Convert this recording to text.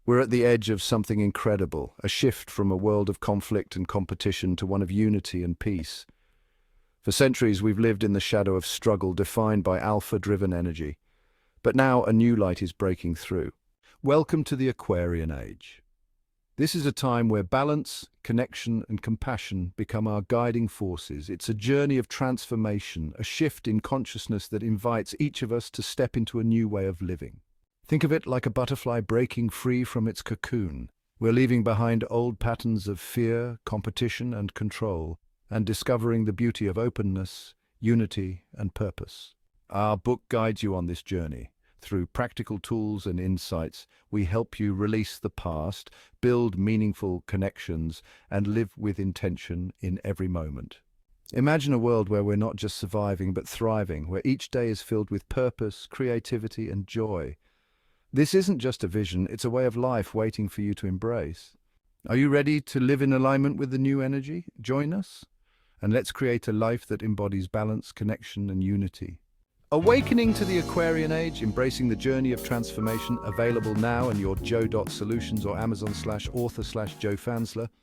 We're at the edge of something incredible, a shift from a world of conflict and competition to one of unity and peace. For centuries, we've lived in the shadow of struggle defined by alpha-driven energy. But now a new light is breaking through. Welcome to the Aquarian Age. This is a time where balance, connection, and compassion become our guiding forces. It's a journey of transformation, a shift in consciousness that invites each of us to step into a new way of living. Think of it like a butterfly breaking free from its cocoon. We're leaving behind old patterns of fear, competition, and control, and discovering the beauty of openness, unity, and purpose. Our book guides you on this journey. Through practical tools and insights, we help you release the past, build meaningful connections, and live with intention in every moment. Imagine a world where we're not just surviving but thriving, where each day is filled with purpose, creativity, and joy. This isn't just a vision, it's a way of life waiting for you to embrace. Are you ready to live in alignment with the new energy? Join us, and let's create a life that embodies balance, connection, and unity. Awakening to the Aquarian Age, embracing the journey of transformation, available now in your Joe Solutions or Amazon/author/Joe Fansler.